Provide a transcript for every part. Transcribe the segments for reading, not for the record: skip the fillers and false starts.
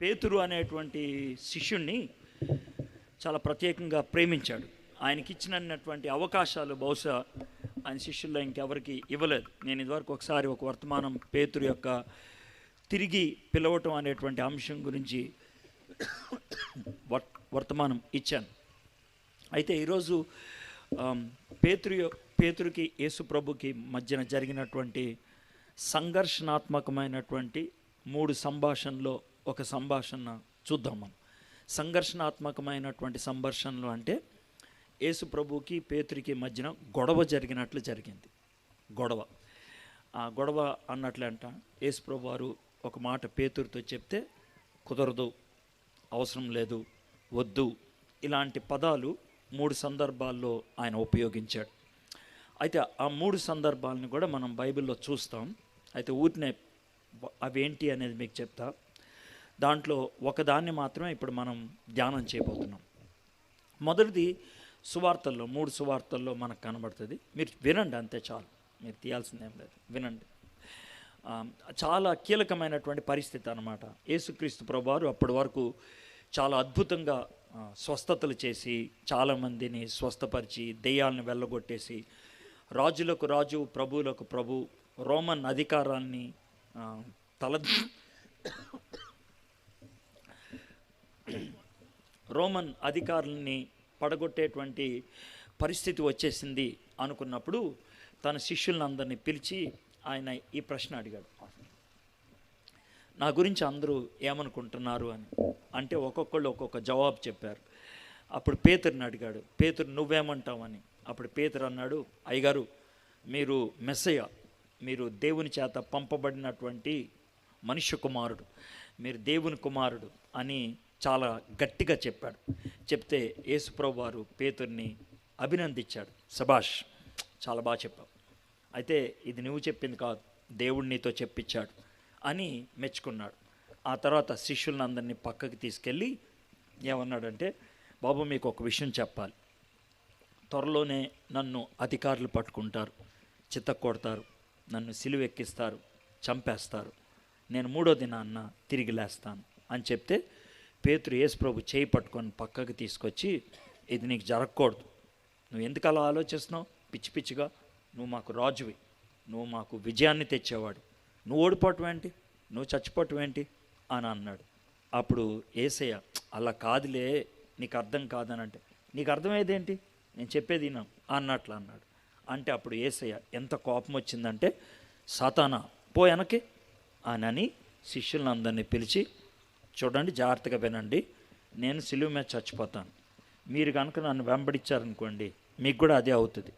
పేతురు అనేటువంటి శిష్యుణ్ణి చాలా ప్రత్యేకంగా ప్రేమించాడు. ఆయనకి ఇచ్చినటువంటి అవకాశాలు బహుశా ఆయన శిష్యుల్లో ఇంకెవరికి ఇవ్వలేదు. నేను ఇదివరకు ఒకసారి ఒక వర్తమానం పేతురు యొక్క తిరిగి పిలవటం అనేటువంటి అంశం గురించి వర్తమానం ఇచ్చాను. అయితే ఈరోజు పేతురుకి యేసు ప్రభుకి మధ్యన జరిగినటువంటి సంఘర్షణాత్మకమైనటువంటి 3 సంభాషణలో ఒక సంభాషణ చూద్దాం. మనం సంఘర్షణాత్మకమైనటువంటి సంభాషణలు అంటే యేసు ప్రభుకి పేతురికి మధ్యన గొడవ జరిగినట్లు జరిగింది. ఆ గొడవ అన్నట్లంట యేసు ప్రభు వారు ఒక మాట పేతురుతో చెప్తే కుదరదు, అవసరం లేదు, వద్దు, ఇలాంటి పదాలు 3 సందర్భాల్లో ఆయన ఉపయోగించాడు. అయితే ఆ 3 సందర్భాలను కూడా మనం బైబిల్లో చూస్తాం. అయితే ఊరినే అవేంటి అనేది మీకు చెప్తా. దాంట్లో ఒకదాన్ని మాత్రమే ఇప్పుడు మనం ధ్యానం చేయబోతున్నాం. మొదటిది సువార్తల్లో 3 సువార్తల్లో మనకు కనబడుతుంది. మీరు వినండి, అంతే చాలు, మీరు తీయాల్సిందేం లేదు, వినండి. చాలా కీలకమైనటువంటి పరిస్థితి అన్నమాట. యేసుక్రీస్తు ప్రభువారు అప్పటి వరకు చాలా అద్భుతంగా స్వస్థతలు చేసి చాలామందిని స్వస్థపరిచి దెయ్యాలను వెళ్ళగొట్టేసి రాజులకు రాజు ప్రభువులకు ప్రభు రోమన్ అధికారాన్ని రోమన్ అధికారుల్ని పడగొట్టేటువంటి పరిస్థితి వచ్చేసింది అనుకున్నప్పుడు తన శిష్యులందరినీ పిలిచి ఆయన ఈ ప్రశ్న అడిగాడు, నా గురించి అందరూ ఏమనుకుంటున్నారు అని. అంటే ఒక్కొక్కళ్ళు ఒక్కొక్క జవాబు చెప్పారు. అప్పుడు పేతురుని అడిగాడు, పేతురు నువ్వేమంటావని. అప్పుడు పేతురు అన్నాడు, అయ్యగారు మీరు మెస్సయ్య, మీరు దేవుని చేత పంపబడినటువంటి మనుష్య కుమారుడు, మీరు దేవుని కుమారుడు అని చాలా గట్టిగా చెప్పాడు. చెప్తే యేసు ప్రభువు వారు పేతుర్ని అభినందించాడు. సబాష్, చాలా బాగా చెప్పావు, అయితే ఇది నువ్వు చెప్పింది కాదు, దేవుడు నీతో చెప్పించాడు అని మెచ్చుకున్నాడు. ఆ తర్వాత శిష్యులందరినీ పక్కకి తీసుకెళ్ళి ఏమన్నాడంటే, బాబు మీకు ఒక విషయం చెప్పాలి, త్వరలోనే నన్ను అధికారులు పట్టుకుంటారు, చితక్కొడతారు, నన్ను సిలువెక్కిస్తారు, చంపేస్తారు, నేను 3వ దినాన్న తిరిగి లేస్తాను అని చెప్తే పేతురు యేసు ప్రభు చేయి పట్టుకొని పక్కకి తీసుకొచ్చి, ఇది నీకు జరగకూడదు, నువ్వు ఎందుకు అలా ఆలోచిస్తున్నావు, పిచ్చి పిచ్చిగా, నువ్వు మాకు రాజువి, నువ్వు మాకు విజయాన్ని తెచ్చేవాడు, నువ్వు ఓడిపోవటం ఏంటి, నువ్వు చచ్చిపోవటం ఏంటి అని అన్నాడు. అప్పుడు యేసయ్య అలా కాదులే, నీకు అర్థం కాదని అంటే, నీకు అర్థమయ్యేదేంటి, నేను చెప్పేది విను అన్నట్లు అన్నాడు. అంటే అప్పుడు యేసయ్య ఎంత కోపం వచ్చిందంటే, సాతానా పో వెనక్కి అని శిష్యులందరినీ పిలిచి, చూడండి జాగ్రత్తగా వినండి, నేను సిలువ మీద చచ్చిపోతాను, మీరు కనుక నన్ను వెంబడించారనుకోండి మీకు కూడా అదే అవుతుంది,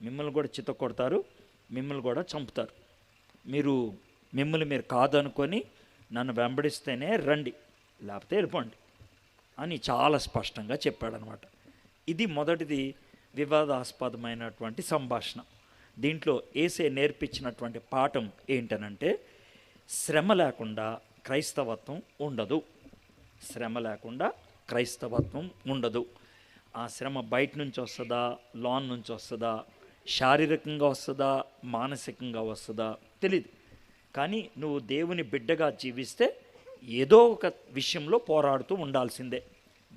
మిమ్మల్ని కూడా చితక్కొడతారు, మిమ్మల్ని కూడా చంపుతారు, మీరు కాదనుకొని నన్ను వెంబడిస్తేనే రండి, లేకపోతే వెళ్ళిపోండి అని చాలా స్పష్టంగా చెప్పాడనమాట. ఇది మొదటిది వివాదాస్పదమైనటువంటి సంభాషణ. దీంట్లో యేసే నేర్పించినటువంటి పాఠం ఏంటనంటే, శ్రమ లేకుండా క్రైస్తవత్వం ఉండదు. శ్రమ లేకుండా క్రైస్తవత్వం ఉండదు. ఆ శ్రమ బయట నుంచి వస్తుందా, లోన్ నుంచి వస్తుందా, శారీరకంగా వస్తుందా, మానసికంగా వస్తుందా తెలీదు. కానీ నువ్వు దేవుని బిడ్డగా జీవిస్తే ఏదో ఒక విషయంలో పోరాడుతూ ఉండాల్సిందే.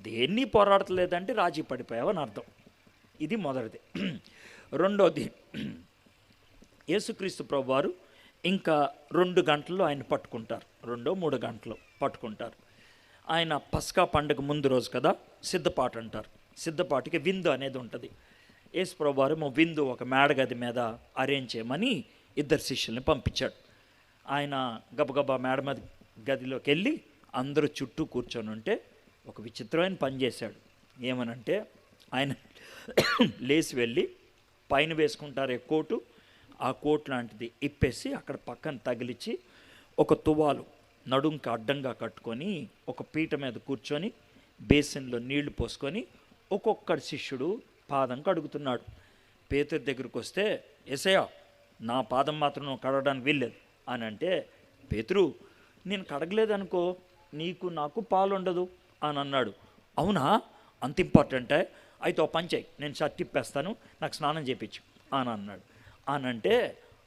దేన్ని పోరాడతలేదంటే రాజీ పడిపోయావని అర్థం. ఇది మొదటిది. రెండోది, యేసుక్రీస్తు ప్రభువారు ఇంకా 2 గంటల్లో ఆయన పట్టుకుంటారు, 2-3 గంటలు పట్టుకుంటారు. ఆయన పస్కా పండుగ ముందు రోజు కదా సిద్ధపాటు అంటారు. సిద్ధపాటుకి విందు అనేది ఉంటుంది. యేసు ప్రభువారు విందు ఒక మేడగది మీద అరేంజ్ చేయమని 2 శిష్యుల్ని పంపించాడు. ఆయన గబగబా మేడ మీద గదిలోకి వెళ్ళి అందరూ చుట్టూ కూర్చొని ఉంటే ఒక విచిత్రమైన పని చేశాడు. ఏమనంటే, ఆయన లేచి వెళ్ళి పైన వేసుకుంటారే కోటు, ఆ కోట్ లాంటిది ఇప్పేసి అక్కడ పక్కన తగిలించి ఒక తువాలు నడుంకి అడ్డంగా కట్టుకొని ఒక పీట మీద కూర్చొని బేసిన్లో నీళ్లు పోసుకొని ఒక్కొక్కడి శిష్యుడు పాదం కడుగుతున్నాడు. పేతురు దగ్గరికి వస్తే, యేసయ్య నా పాదం మాత్రం నువ్వు కడగడానికి వీల్లేదు అని అంటే, పేతురు నేను కడగలేదనుకో నీకు నాకు పాలు ఉండదు అని అన్నాడు. అవునా, అంత ఇంపార్టెంటే, అయితే ఓ పని చేయి, నేను షర్ట్ తిప్పేస్తాను, నాకు స్నానం చేయించు అని అన్నాడు. అని అంటే,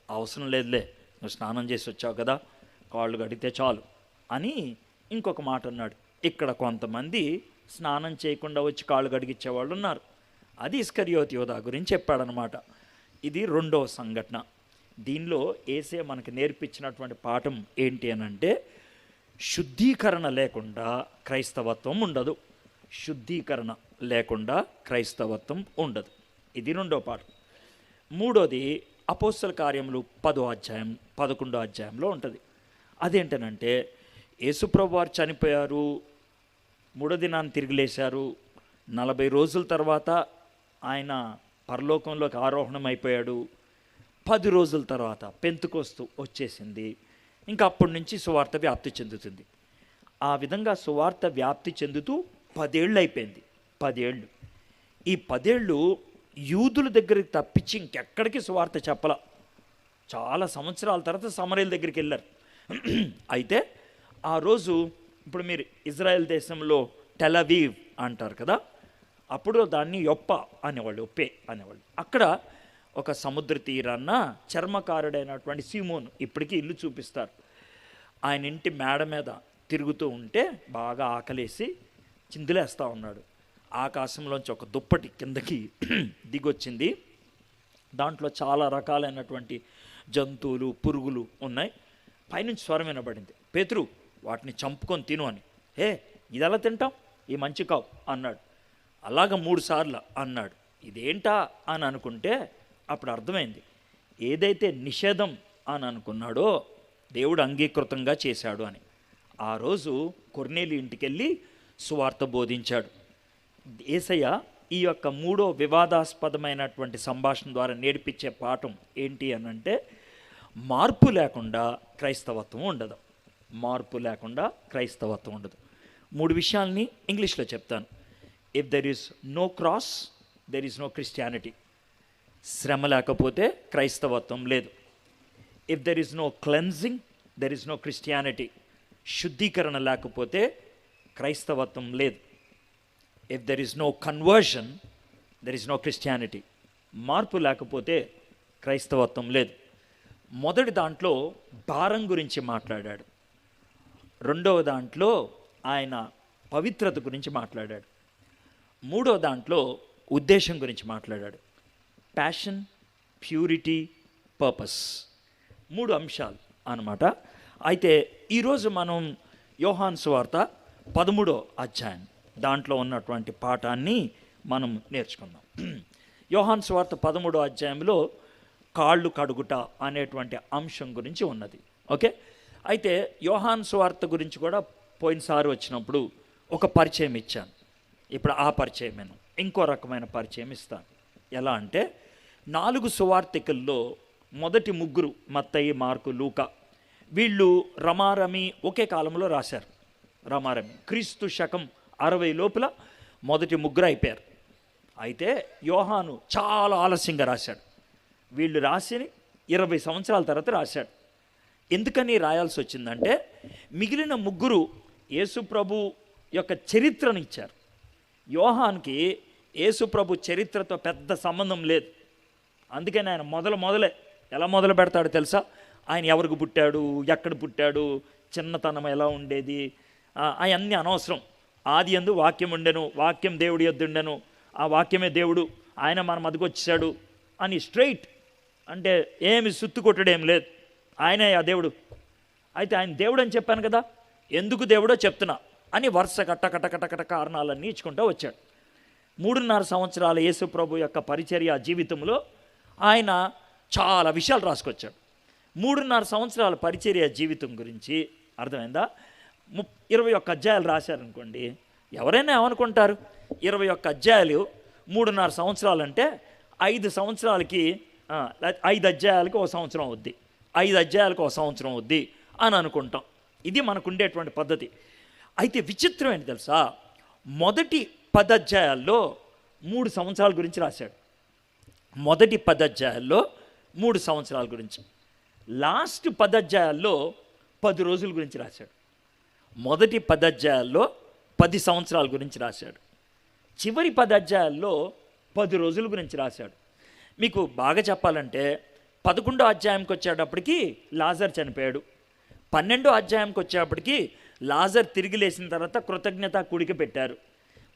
అవసరం లేదులే, నువ్వు స్నానం చేసి వచ్చావు కదా, కాళ్ళు కడిగితే చాలు అని ఇంకొక మాట అన్నాడు, ఇక్కడ కొంతమంది స్నానం చేయకుండా వచ్చి కాళ్ళు కడిగించేవాళ్ళు ఉన్నారు. అది ఇస్కరియోతు యోధా గురించి చెప్పాడనమాట. ఇది రెండో సంఘటన. దీనిలో యేసే మనకు నేర్పించినటువంటి పాఠం ఏంటి అని అంటే, శుద్ధీకరణ లేకుండా క్రైస్తవత్వం ఉండదు. శుద్ధీకరణ లేకుండా క్రైస్తవత్వం ఉండదు. ఇది రెండో పాఠం. మూడోది అపోస్తల కార్యములు 10వ అధ్యాయం 11వ అధ్యాయంలో ఉంటుంది. అదేంటనంటే, యేసుప్రభు వారు చనిపోయారు, మూడో దినాన్ని తిరిగి లేశారు, 40 రోజుల తర్వాత ఆయన పరలోకంలోకి ఆరోహణం అయిపోయాడు. 10 రోజుల తర్వాత పెంతుకోస్తు వచ్చేసింది. ఇంకా అప్పటి నుంచి సువార్త వ్యాప్తి చెందుతుంది. ఆ విధంగా సువార్త వ్యాప్తి చెందుతూ 10 ఏళ్ళు అయిపోయింది. 10 ఏళ్ళు. ఈ 10 ఏళ్ళు యూదుల దగ్గరికి తప్పించి ఇంకెక్కడికి సువార్త చెప్పల. చాలా సంవత్సరాల తర్వాత సమరయల దగ్గరికి వెళ్ళారు. అయితే ఆ రోజు, ఇప్పుడు మీరు ఇజ్రాయెల్ దేశంలో టెల్ అవీవ్ అంటారు కదా, అప్పుడు దాన్ని యొప్ప అనేవాళ్ళు, ఒప్పే అనేవాళ్ళు. అక్కడ ఒక సముద్ర తీరాన్న చర్మకారుడైనటువంటి సీమోను ఇప్పటికీ ఇల్లు చూపిస్తారు. ఆయన ఇంటి మేడ మీద తిరుగుతూ ఉంటే బాగా ఆకలేసి చిందులేస్తూ ఉన్నాడు. ఆకాశంలోంచి ఒక దుప్పటి కిందకి దిగొచ్చింది. దాంట్లో చాలా రకాలైనటువంటి జంతువులు, పురుగులు ఉన్నాయి. పైనుంచి స్వరం వినబడింది, పేతురు వాటిని చంపుకొని తిను అని. ఇది ఎలా తింటాం, ఈ మంచి కావు అన్నాడు. అలాగ 3 సార్లు అన్నాడు. ఇదేంటా అని అనుకుంటే అప్పుడు అర్థమైంది, ఏదైతే నిషేధం అని అనుకున్నాడో దేవుడు అంగీకృతంగా చేశాడు అని. ఆ రోజు కొర్నేలి ఇంటికి వెళ్ళి సువార్త బోధించాడు. యేసయ్య ఈ యొక్క 3వ వివాదాస్పదమైనటువంటి సంభాషణ ద్వారా నేర్పించే పాఠం ఏంటి అని అంటే, మార్పు లేకుండా క్రైస్తవత్వం ఉండదు. మార్పు లేకుండా క్రైస్తవత్వం ఉండదు. 3 విషయాల్ని ఇంగ్లీష్లో చెప్తాను. If there is no cross, there is no Christianity. శ్రమ లేకపోతే క్రైస్తవత్వం లేదు. If there is no cleansing, there is no Christianity. శుద్ధీకరణ లేకపోతే క్రైస్తవత్వం లేదు. If there is no conversion, there is no Christianity. మార్పు లేకపోతే క్రైస్తవత్వం లేదు. మొదటి దాంట్లో భారం గురించి మాట్లాడాడు. రెండవ దాంట్లో ఆయన పవిత్రత గురించి మాట్లాడాడు. మూడో దాంట్లో ఉద్దేశం గురించి మాట్లాడాడు. Passion, purity, purpose. 3 అంశాలు అన్నమాట. అయితే ఈరోజు మనం యోహాను సువార్త 13వ అధ్యాయం దాంట్లో ఉన్నటువంటి పాఠాన్ని మనం నేర్చుకుందాం. యోహాను సువార్త 13వ అధ్యాయంలో కాళ్ళు కడుగుట అనేటువంటి అంశం గురించి ఉన్నది. ఓకే, అయితే యోహాను సువార్త గురించి కూడా పోయినసారి వచ్చినప్పుడు ఒక పరిచయం ఇచ్చాను. ఇప్పుడు ఆ పరిచయం ఇంకో రకమైన పరిచయం ఇస్తాను. ఎలా అంటే, 4 సువార్తికుల్లో మొదటి 3 మత్తయి, మార్కు, లూకా, వీళ్ళు రమారమి ఒకే కాలంలో రాశారు. రమారమి క్రీస్తు శకం 60 లోపల మొదటి 3 అయిపోయారు. అయితే యోహాను చాలా ఆలస్యంగా రాశాడు. వీళ్ళు రాసి 20 సంవత్సరాల తర్వాత రాశాడు. ఎందుకని రాయాల్సి వచ్చిందంటే, మిగిలిన 3 యేసుప్రభు యొక్క చరిత్రను ఇచ్చారు. యోహాన్కి యేసుప్రభు చరిత్రతో పెద్ద సంబంధం లేదు. అందుకని ఆయన మొదలే ఎలా మొదలు పెడతాడో తెలుసా? ఆయన ఎవరికి పుట్టాడు, ఎక్కడ పుట్టాడు, చిన్నతనం ఎలా ఉండేది, అవన్నీ అనవసరం. ఆది యందు వాక్యం ఉండెను, వాక్యం దేవుడి యొద్ద ఉండెను, ఆ వాక్యమే దేవుడు, ఆయన మన మధ్యకు వచ్చాడు అని స్ట్రైట్. అంటే ఏమి సుత్తు కొట్టడేం లేదు, ఆయనే ఆ దేవుడు. అయితే ఆయన దేవుడు అని చెప్పాను కదా, ఎందుకు దేవుడో చెప్తున్నా అని వరుస కట్ట కారణాలన్నీ ఇచ్చుకుంటూ వచ్చాడు. 3.5 సంవత్సరాల యేసు ప్రభు యొక్క పరిచర్య జీవితంలో ఆయన చాలా విషయాలు రాసుకొచ్చాడు. 3.5 సంవత్సరాల పరిచర్య జీవితం గురించి అర్థమైందా? 21 అధ్యాయాలు రాశారనుకోండి, ఎవరైనా ఏమనుకుంటారు, 21 అధ్యాయాలు 3.5 సంవత్సరాలు అంటే 5 సంవత్సరాలకి 5 అధ్యాయాలకి 1 సంవత్సరం అవుద్ది, 5 అధ్యాయాలకు 1 సంవత్సరం అవుద్ది అని అనుకుంటాం. ఇది మనకు ఉండేటువంటి పద్ధతి. అయితే విచిత్రం ఏంటి తెలుసా? మొదటి 10 అధ్యాయాల్లో 3 సంవత్సరాల గురించి రాశాడు. మొదటి 10 అధ్యాయాల్లో 3 సంవత్సరాల గురించి. లాస్ట్ 10 అధ్యాయాల్లో 10 రోజుల గురించి రాశాడు. మొదటి 10 అధ్యాయాల్లో 10 సంవత్సరాల గురించి రాశాడు. చివరి 10 అధ్యాయాల్లో 10 రోజుల గురించి రాశాడు. మీకు బాగా చెప్పాలంటే 11వ అధ్యాయంకి వచ్చేటప్పటికి లాజర్ చనిపోయాడు. 12వ అధ్యాయంకి వచ్చేటప్పటికి లాజర్ తిరిగి లేచిన తర్వాత కృతజ్ఞత కుడికి పెట్టారు.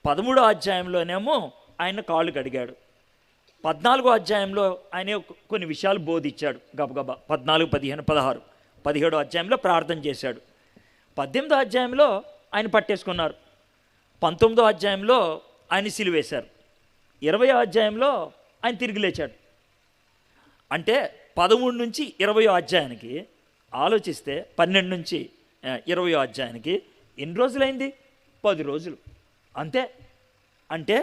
13వ అధ్యాయంలోనేమో ఆయన కాళ్ళు కడిగాడు. 14వ అధ్యాయంలో ఆయన కొన్ని విషయాలు బోధించాడు గబగబా. 14, 15, 16, 17వ అధ్యాయంలో ప్రార్థన చేశాడు. 18వ అధ్యాయంలో ఆయన పట్టేసుకున్నారు. 19వ అధ్యాయంలో ఆయన సిలువేశారు. 20వ అధ్యాయంలో ఆయన తిరిగి లేచాడు. అంటే 13 నుంచి 20వ అధ్యాయానికి ఆలోచిస్తే 12 నుంచి 20వ అధ్యాయానికి ఎన్ని రోజులైంది? 10 రోజులు అంతే. అంటే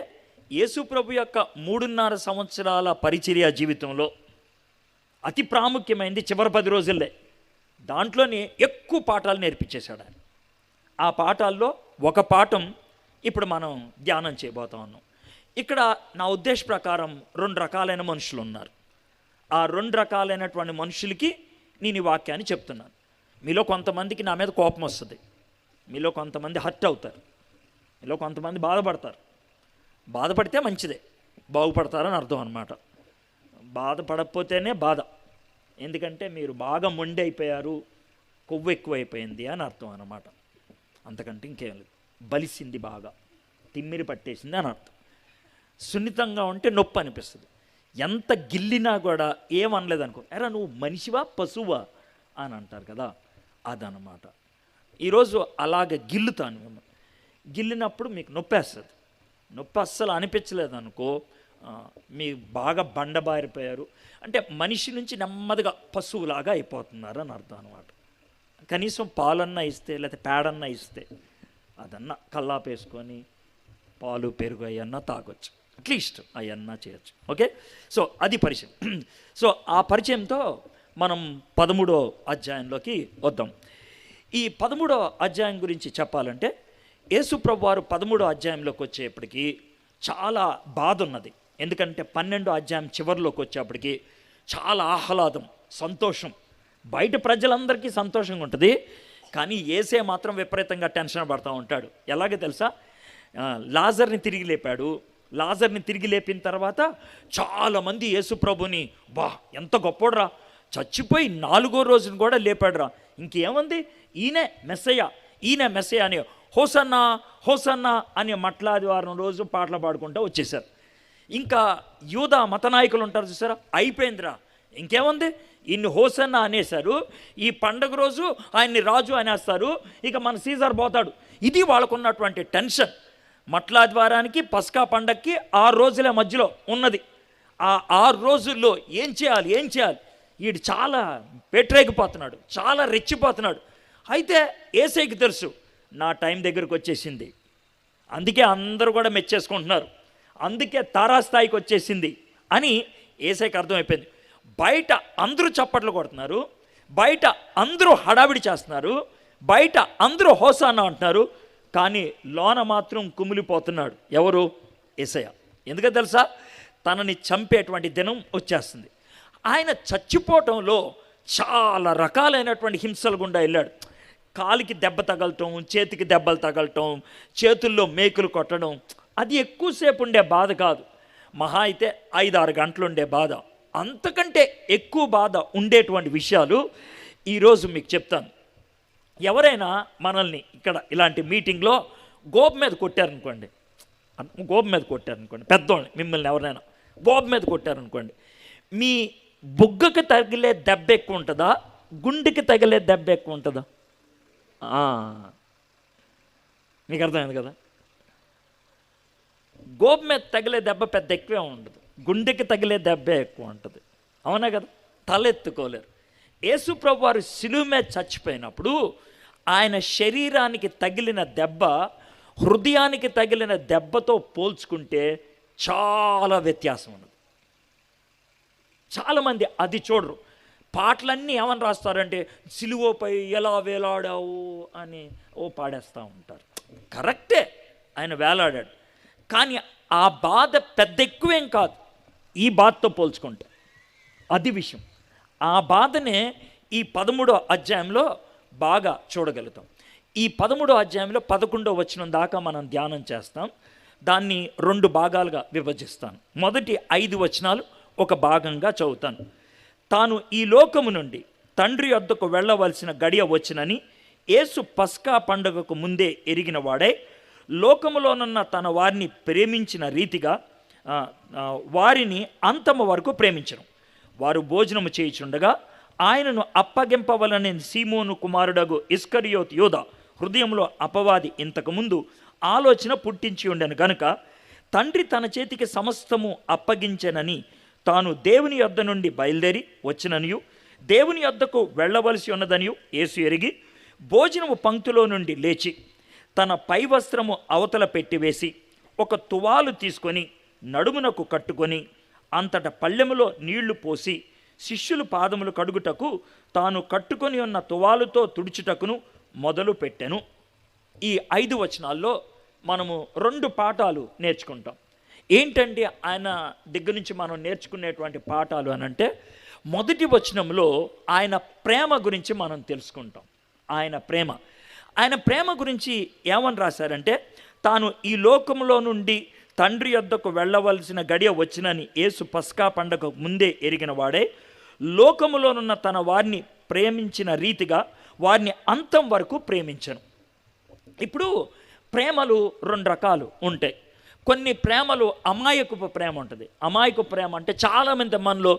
యేసు ప్రభు యొక్క 3.5 సంవత్సరాల పరిచర్య జీవితంలో అతి ప్రాముఖ్యమైనది చివరి 10 రోజుల్లే. దాంట్లోనే ఎక్కువ పాఠాలు నేర్పించేశాడు ఆయన. ఆ పాఠాల్లో ఒక పాఠం ఇప్పుడు మనం ధ్యానం చేయబోతా ఉన్నాం. ఇక్కడ నా ఉద్దేశ ప్రకారం 2 రకాలైన మనుషులు ఉన్నారు. ఆ 2 రకాలైనటువంటి మనుషులకి నేను ఈ వాక్యాన్ని చెప్తున్నాను. మీలో కొంతమందికి నా మీద కోపం వస్తుంది, మీలో కొంతమంది హర్ట్ అవుతారు, మీలో కొంతమంది బాధపడతారు. బాధపడితే మంచిదే, బాగుపడతారని అర్థం అన్నమాట. బాధపడకపోతేనే బాధ, ఎందుకంటే మీరు బాగా మొండి అయిపోయారు, కొవ్వు ఎక్కువైపోయింది అని అర్థం అన్నమాట. అంతకంటే ఇంకేం లేదు. బలిసింది, బాగా తిమ్మిరి పట్టేసింది అని అర్థం. సున్నితంగా ఉంటే నొప్పి అనిపిస్తుంది. ఎంత గిల్లినా కూడా ఏమనలేదు అనుకో, ఎరా నువ్వు మనిషివా పశువా అని అంటారు కదా, అదనమాట. ఈరోజు అలాగ గిల్లుతాను మిమ్మల్ని. గిల్లినప్పుడు మీకు నొప్పేస్తుంది. నొప్పి అస్సలు అనిపించలేదు అనుకో, మీ బాగా బండబారిపోయారు అంటే మనిషి నుంచి నెమ్మదిగా పశువులాగా అయిపోతున్నారు అని అర్థం అనమాట. కనీసం పాలన్నా ఇస్తే లేకపోతే పేడన్నా ఇస్తే అదన్నా కల్లాపేసుకొని పాలు పెరుగు అవన్నా తాగొచ్చు, అట్లీస్ట్ అవన్నా చేయొచ్చు. ఓకే, సో అది పరిచయం. సో ఆ పరిచయంతో మనం 13వ అధ్యాయంలోకి వద్దాం. ఈ 13వ అధ్యాయం గురించి చెప్పాలంటే యేసు ప్రభువారు 13వ అధ్యాయంలోకి వచ్చేప్పటికి చాలా బాధ ఉన్నది. ఎందుకంటే 12వ అధ్యాయం చివరిలోకి వచ్చేప్పటికి చాలా ఆహ్లాదం, సంతోషం. బయట ప్రజలందరికీ సంతోషంగా ఉంటుంది, కానీ యేసే మాత్రం విపరీతంగా టెన్షన్ పడుతూ ఉంటాడు. ఎలాగో తెలుసా, లాజర్ని తిరిగి లేపాడు. లాజర్ని తిరిగి లేపిన తర్వాత చాలామంది యేసు ప్రభుని, బా ఎంత గొప్పోడ్రా, చచ్చిపోయి 4వ రోజున కూడా లేపాడురా, ఇంకేముంది ఈయనే మెస్సయ్య అని హోసన్నా హోసన్నా అని మట్లాదివారం రోజు పాటలు పాడుకుంటూ వచ్చేసారు. ఇంకా యూదా మత నాయకులు ఉంటారు చూసారా, అయిపోయిందిరా, ఇంకేముంది ఇన్ని హోసన్నా అనేశారు, ఈ పండగ రోజు ఆయన్ని రాజు అనేస్తారు, ఇక మన సీజర్ పోతాడు. ఇది వాళ్ళకున్నటువంటి టెన్షన్. మట్లాదివారానికి పస్కా పండగకి 6 రోజుల మధ్యలో ఉన్నది. ఆ 6 రోజుల్లో ఏం చేయాలి వీడు చాలా పెట్టరేగిపోతున్నాడు, చాలా రెచ్చిపోతున్నాడు. అయితే యేసయ్యకి తెలుసు నా టైం దగ్గరకు వచ్చేసింది, అందుకే అందరూ కూడా మెచ్చేసుకుంటున్నారు, అందుకే తారాస్థాయికి వచ్చేసింది అని యేసయ్యకి అర్థమైపోయింది. బయట అందరూ చప్పట్లు కొడుతున్నారు, బయట అందరూ హడావిడి చేస్తున్నారు, బయట అందరూ హోసానా అంటున్నారు, కానీ లోన మాత్రం కుమిలిపోతున్నాడు. ఎవరు? యేసయ్య. ఎందుకో తెలుసా, తనని చంపేటువంటి దినం వచ్చేస్తుంది. ఆయన చచ్చిపోవటంలో చాలా రకాలైనటువంటి హింసల గుండా వెళ్ళాడు. కాలికి దెబ్బ తగలటం, చేతికి దెబ్బలు తగలటం, చేతుల్లో మేకులు కొట్టడం, అది ఎక్కువసేపు ఉండే బాధ కాదు, మహా అయితే 5-6 గంటలు ఉండే బాధ. అంతకంటే ఎక్కువ బాధ ఉండేటువంటి విషయాలు ఈరోజు మీకు చెప్తాను. ఎవరైనా మనల్ని ఇక్కడ ఇలాంటి మీటింగ్లో గోపు మీద కొట్టారనుకోండి, పెద్దోళ్ళని మిమ్మల్ని ఎవరైనా గోపు మీద కొట్టారనుకోండి, మీ బుగ్గకి తగిలే దెబ్బ ఎక్కువ ఉంటుందా, గుండెకి తగిలే దెబ్బ ఎక్కువ ఉంటుందా? మీకు అర్థమైంది కదా. గోపు మీద తగిలే దెబ్బ పెద్ద ఎక్కువే ఉండదు, గుండెకి తగిలే దెబ్బే ఎక్కువ ఉంటుంది. అవునా కదా, తలెత్తుకోలేరు. యేసు ప్రభు వారు శిలువ మీద చచ్చిపోయినప్పుడు ఆయన శరీరానికి తగిలిన దెబ్బ హృదయానికి తగిలిన దెబ్బతో పోల్చుకుంటే చాలా వ్యత్యాసం ఉన్నది. చాలామంది అది చూడరు. పాటలన్నీ ఏమని రాస్తారంటే సిలువపై ఎలా వేలాడావు అని పాడేస్తూ ఉంటారు. కరెక్టే, ఆయన వేలాడాడు, కానీ ఆ బాధ పెద్ద ఎక్కువేం కాదు ఈ బాధతో పోల్చుకుంటే. అది విషయం. ఆ బాధనే ఈ 13వ అధ్యాయంలో బాగా చూడగలుగుతాం. ఈ 13వ అధ్యాయంలో 11వ వచనం దాకా మనం ధ్యానం చేస్తాం. దాన్ని 2 భాగాలుగా విభజిస్తాను. మొదటి 5 వచనాలు ఒక భాగంగా చదువుతాను. తాను ఈ లోకము నుండి తండ్రి వద్దకు వెళ్ళవలసిన గడియ వచ్చినని యేసు పస్కా పండుగకు ముందే ఎరిగిన వాడై లోకములోనున్న తన వారిని ప్రేమించిన రీతిగా వారిని అంతము వరకు ప్రేమించను. వారు భోజనము చేయుచుండగా ఆయనను అప్పగింపవలనే సీమోను కుమారుడగు ఇస్కరియోతు యూద హృదయంలో అపవాది ఇంతకుముందు ఆలోచన పుట్టించి ఉండెను గనుక తండ్రి తన చేతికి సమస్తము అప్పగించెనని తాను దేవుని యొద్ద నుండి బయలుదేరి వచ్చిననియు దేవుని యొద్దకు వెళ్ళవలసి ఉన్నదనియు యేసు ఎరిగి భోజనము పంక్తిలో నుండి లేచి తన పై వస్త్రము అవతల పెట్టివేసి ఒక తువాలు తీసుకొని నడుమునకు కట్టుకొని అంతట పళ్ళెములో నీళ్లు పోసి శిష్యులు పాదములు కడుగుటకు తాను కట్టుకొని ఉన్న తువాలుతో తుడుచుటకును మొదలు పెట్టెను. ఈ 5 వచనాల్లో మనము 2 పాఠాలు నేర్చుకుంటాం. ఏంటంటే ఆయన దగ్గర నుంచి మనం నేర్చుకునేటువంటి పాఠాలు అనంటే, మొదటి వచనంలో ఆయన ప్రేమ గురించి మనం తెలుసుకుంటాం. ఆయన ప్రేమ గురించి ఏమని రాశారంటే, తాను ఈ లోకంలో నుండి తండ్రి యొద్దకు వెళ్ళవలసిన గడియ వచ్చినని యేసు పస్కా పండగ ముందే ఎరిగిన వాడే లోకములోనున్న తన వారిని ప్రేమించిన రీతిగా వారిని అంతం వరకు ప్రేమించను. ఇప్పుడు ప్రేమలు 2 రకాలు ఉంటాయి. కొన్ని ప్రేమలు అమాయకపు ప్రేమ ఉంటుంది. అమాయకపు ప్రేమ అంటే చాలామంది మనలో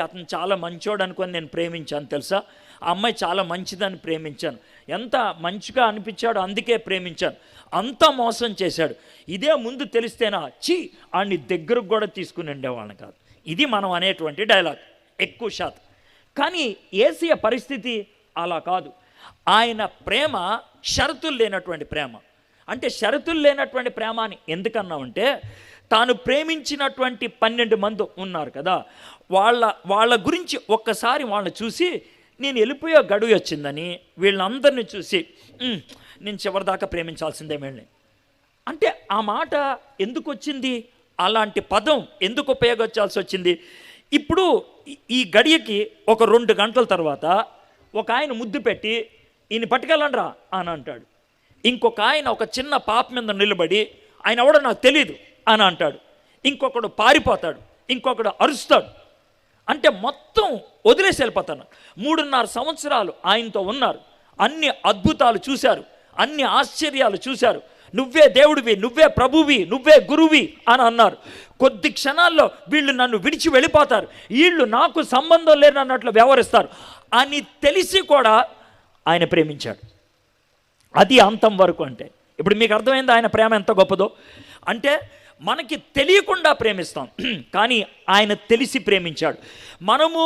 అతను చాలా మంచోడు అనుకొని నేను ప్రేమించాను తెలుసా, ఆ అమ్మాయి చాలా మంచిదని ప్రేమించాను, ఎంత మంచిగా అనిపించాడో అందుకే ప్రేమించాను, అంతా మోసం చేశాడు, ఇదే ముందు తెలిస్తేనా ఆడిని దగ్గరకు కూడా తీసుకుని ఉండేవాళ్ళని కాదు. ఇది మనం అనేటువంటి డైలాగ్ ఎక్కువ శాతం. కానీ యేసయ్య పరిస్థితి అలా కాదు. ఆయన ప్రేమ షరతులు లేనటువంటి ప్రేమ. అంటే షరతులు లేనటువంటి ప్రేమ అని ఎందుకన్నామంటే, తాను ప్రేమించినటువంటి 12 మంది ఉన్నారు కదా, వాళ్ళ గురించి ఒక్కసారి వాళ్ళని చూసి నేను వెళ్ళిపోయే గడువు వచ్చిందని వీళ్ళందరినీ చూసి నేను చివరిదాకా ప్రేమించాల్సిందే వీళ్ళని అంటే ఆ మాట ఎందుకు వచ్చింది, అలాంటి పదం ఎందుకు ఉపయోగించాల్సి వచ్చింది? ఇప్పుడు ఈ గడియకి ఒక 2 గంటల తర్వాత ఒక ఆయన ముద్దు పెట్టి ఈయన పట్టుకెళ్ళండ్రా అని అంటాడు. ఇంకొక ఆయన ఒక చిన్న పాప మీద నిలబడి ఆయన ఎవడో నాకు తెలియదు అని అంటాడు. ఇంకొకడు పారిపోతాడు, ఇంకొకడు అరుస్తాడు. అంటే మొత్తం వదిలేసి వెళ్ళిపోతాను. 3.5 సంవత్సరాలు ఆయనతో ఉన్నారు, అన్ని అద్భుతాలు చూశారు, అన్ని ఆశ్చర్యాలు చూశారు. నువ్వే దేవుడివి, నువ్వే ప్రభువి, నువ్వే గురువి అని అన్నారు. కొద్ది క్షణాల్లో వీళ్ళు నన్ను విడిచి వెళ్ళిపోతారు, వీళ్ళు నాకు సంబంధం లేనన్నట్లు వ్యవహరిస్తారు అని తెలిసి కూడా ఆయన ప్రేమించాడు. అది అంతం వరకు. అంటే ఇప్పుడు మీకు అర్థమైంది ఆయన ప్రేమ ఎంత గొప్పదో. అంటే మనకి తెలియకుండా ప్రేమిస్తాం, కానీ ఆయన తెలిసి ప్రేమించాడు. మనము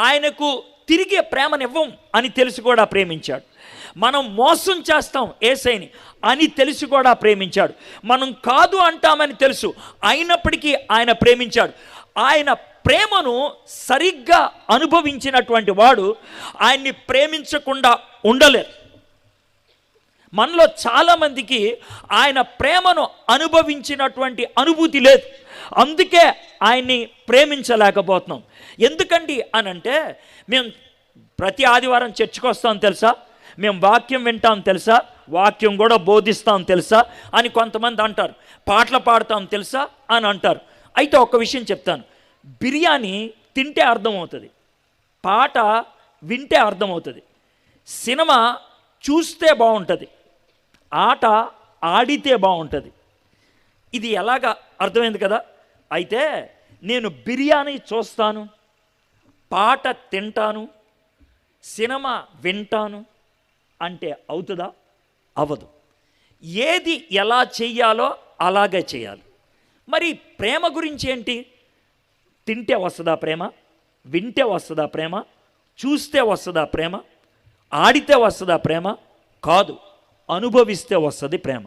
ఆయనకు తిరిగే ప్రేమనివ్వం అని తెలిసి కూడా ప్రేమించాడు. మనం మోసం చేస్తాం యేసయ్యని అని తెలిసి కూడా ప్రేమించాడు. మనం కాదు అంటామని తెలుసు, అయినప్పటికీ ఆయన ప్రేమించాడు. ఆయన ప్రేమను సరిగ్గా అనుభవించినటువంటి వాడు ఆయన్ని ప్రేమించకుండా ఉండలేరు. మనలో చాలామందికి ఆయన ప్రేమను అనుభవించినటువంటి అనుభూతి లేదు, అందుకే ఆయన్ని ప్రేమించలేకపోతున్నాం. ఎందుకండి అనంటే, మేము ప్రతి ఆదివారం చర్చికి వస్తాం తెలుసా, మేము వాక్యం వింటాం తెలుసా, వాక్యం కూడా బోధిస్తాం తెలుసా అని కొంతమంది అంటారు, పాటలు పాడతాం తెలుసా అని అంటారు. అయితే ఒక్క విషయం చెప్తాను, బిర్యానీ తింటే అర్థమవుతుంది, పాట వింటే అర్థమవుతుంది, సినిమా చూస్తే బాగుంటుంది, ఆట ఆడితే బాగుంటుంది. ఇది ఎలాగా అర్థమైంది కదా. అయితే నేను బిర్యానీ చూస్తాను, పాట తింటాను, సినిమా వింటాను అంటే అవుతుందా? అవ్వదు. ఏది ఎలా చెయ్యాలో అలాగే చేయాలి. మరి ప్రేమ గురించి ఏంటి? తింటే వస్తుందా ప్రేమ? వింటే వస్తుందా ప్రేమ? చూస్తే వస్తుందా ప్రేమ? ఆడితే వస్తుందా ప్రేమ? కాదు, అనుభవిస్తే వస్తుంది ప్రేమ.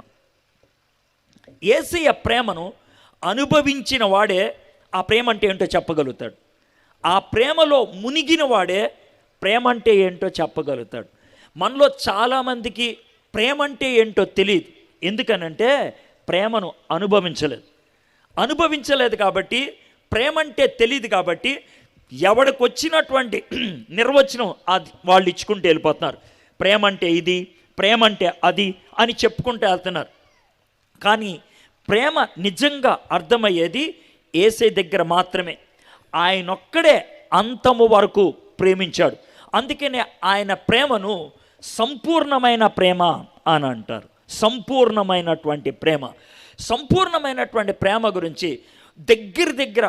యేసయ్య ప్రేమను అనుభవించిన వాడే ఆ ప్రేమ అంటే ఏంటో చెప్పగలుగుతాడు. ఆ ప్రేమలో మునిగిన వాడే ప్రేమ అంటే ఏంటో చెప్పగలుగుతాడు. మనలో చాలామందికి ప్రేమ అంటే ఏంటో తెలియదు. ఎందుకనంటే ప్రేమను అనుభవించలేదు కాబట్టి, ప్రేమ అంటే తెలియదు కాబట్టి ఎవడికి వచ్చినటువంటి నిర్వచనం అది వాళ్ళు ఇచ్చుకుంటూ వెళ్ళిపోతున్నారు. ప్రేమ అంటే ఇది, ప్రేమ అంటే అది అని చెప్పుకుంటూ వెళ్తున్నారు. కానీ ప్రేమ నిజంగా అర్థమయ్యేది యేసయ్య దగ్గర మాత్రమే. ఆయనొక్కడే అంతము వరకు ప్రేమించాడు. అందుకనే ఆయన ప్రేమను సంపూర్ణమైన ప్రేమ అని అంటారు. సంపూర్ణమైనటువంటి ప్రేమ. సంపూర్ణమైనటువంటి ప్రేమ గురించి దగ్గర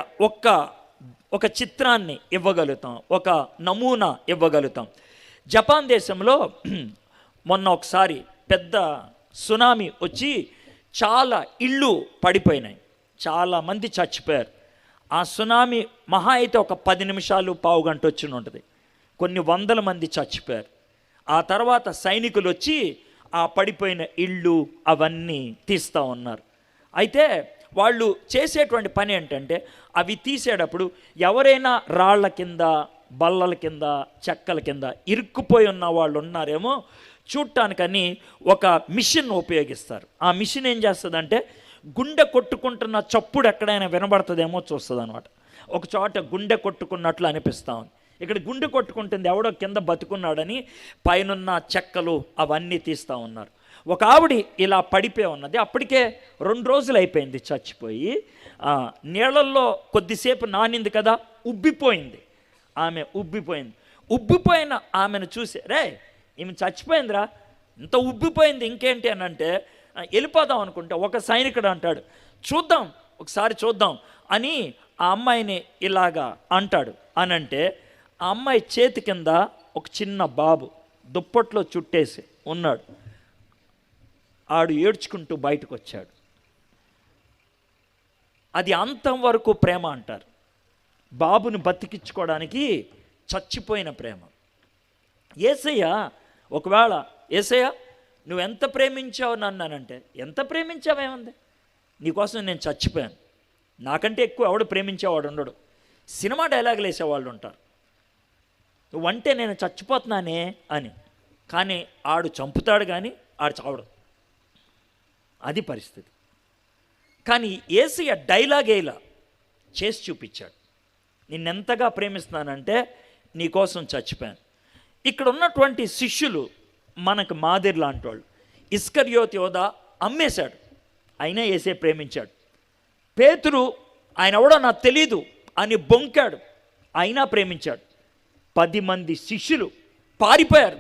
ఒక చిత్రాన్ని ఇవ్వగలుగుతాం, ఒక నమూనా ఇవ్వగలుగుతాం. జపాన్ దేశంలో మొన్న ఒకసారి పెద్ద సునామీ వచ్చి చాలా ఇళ్ళు పడిపోయినాయి, చాలామంది చచ్చిపోయారు. ఆ సునామీ మహా అయితే ఒక 10 నిమిషాలు పావుగంట వచ్చి ఉంటుంది. కొన్ని వందల మంది చచ్చిపోయారు. ఆ తర్వాత సైనికులు వచ్చి ఆ పడిపోయిన ఇళ్ళు అవన్నీ తీస్తూ ఉన్నారు. అయితే వాళ్ళు చేసేటువంటి పని ఏంటంటే, అవి తీసేటప్పుడు ఎవరైనా రాళ్ల కింద, బల్లల కింద, చెక్కల కింద ఇరుక్కుపోయి ఉన్న వాళ్ళు ఉన్నారేమో చూడటానికని ఒక మిషన్ ఉపయోగిస్తారు. ఆ మిషన్ ఏం చేస్తుందంటే, గుండె కొట్టుకుంటున్న చప్పుడు ఎక్కడైనా వినబడుతుందేమో చూస్తుంది అనమాట. ఒక చోట గుండె కొట్టుకున్నట్లు అనిపిస్తూ ఉంది. ఇక్కడ గుండె కొట్టుకుంటుంది, ఎవడో కింద బతుకున్నాడని పైనున్న చెక్కలు అవన్నీ తీస్తూ ఉన్నారు. ఒక ఆవిడ ఇలా పడిపోయి ఉన్నది. అప్పటికే 2 రోజులు అయిపోయింది చచ్చిపోయి. నీళ్ళల్లో కొద్దిసేపు నానింది కదా, ఉబ్బిపోయింది. ఆమె ఉబ్బిపోయిన ఆమెను చూసి, రే ఈమె చచ్చిపోయిందిరా, ఇంత ఉబ్బిపోయింది ఇంకేంటి అని అంటే, వెళ్ళిపోదాం అనుకుంటే ఒక సైనికుడు అంటాడు, ఒకసారి చూద్దాం అని ఆ అమ్మాయిని ఇలాగా అంటాడు. అనంటే ఆ అమ్మాయి చేతి కింద ఒక చిన్న బాబు దుప్పట్లో చుట్టేసి ఉన్నాడు. ఆడు ఏడ్చుకుంటూ బయటకు వచ్చాడు. అది అంతం వరకు ప్రేమ అంటారు. బాబుని బతికించుకోవడానికి చచ్చిపోయిన ప్రేమ. యేసయ్య ఒకవేళ, యేసయ్య నువ్వెంత ప్రేమించావు నన్నంటే, ఎంత ప్రేమించావేముంది, నీకోసం నేను చచ్చిపోయాను, నాకంటే ఎక్కువ ఎవడు ప్రేమించేవాడు ఉండడు. సినిమా డైలాగులు వేసేవాళ్ళు ఉంటారు, నువ్వంటే నేను చచ్చిపోతున్నానే అని. కానీ ఆడు చంపుతాడు కానీ ఆడు చావడు, అది పరిస్థితి. కానీ యేసయ్య డైలాగేలా చేసి చూపించాడు, నిన్నెంతగా ప్రేమిస్తున్నానంటే నీకోసం చచ్చిపోయాను. ఇక్కడ ఉన్నటువంటి శిష్యులు మనకు మాదిరి లాంటి వాళ్ళు. ఇస్కరియోతు యోధ అమ్మేశాడు, అయినా యేసయ్య ప్రేమించాడు. పేతురు ఆయన ఎవడో నాకు తెలీదు అని బొంకాడు, అయినా ప్రేమించాడు. 10 మంది శిష్యులు పారిపోయారు,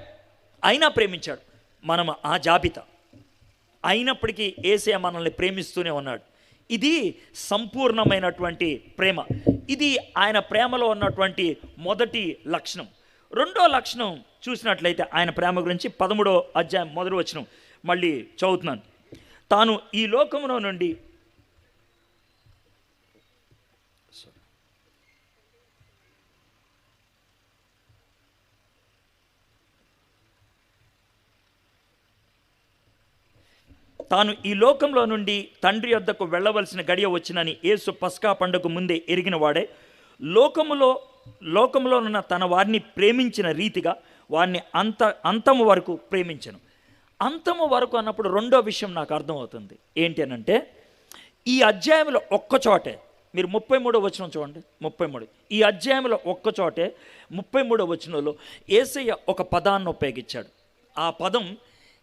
అయినా ప్రేమించాడు. మనం ఆ జాబితా. అయినప్పటికీ యేసయ్య మనల్ని ప్రేమిస్తూనే ఉన్నాడు. ఇది సంపూర్ణమైనటువంటి ప్రేమ. ఇది ఆయన ప్రేమలో ఉన్నటువంటి మొదటి లక్షణం. రెండో లక్షణం చూసినట్లయితే ఆయన ప్రేమ గురించి 13వ అధ్యాయం 1వ వచనం మళ్ళీ చదువుతున్నాను. తాను ఈ లోకములో నుండి తండ్రి యొద్దకు వెళ్ళవలసిన గడియ వచ్చినని యేసు పస్కా పండుగ ముందే ఎరిగిన వాడే లోకములోనున్న తన వారిని ప్రేమించిన రీతిగా వారిని అంతము వరకు ప్రేమించను. అంతము వరకు అన్నప్పుడు రెండో విషయం నాకు అర్థమవుతుంది ఏంటి అనంటే, ఈ అధ్యాయంలో ఒక్కచోటే మీరు 33వ వచనం చూడండి. 33 ఈ అధ్యాయంలో ఒక్కచోటే 33వ వచనంలో యేసయ్య ఒక పదాన్ని ఉపయోగించాడు. ఆ పదం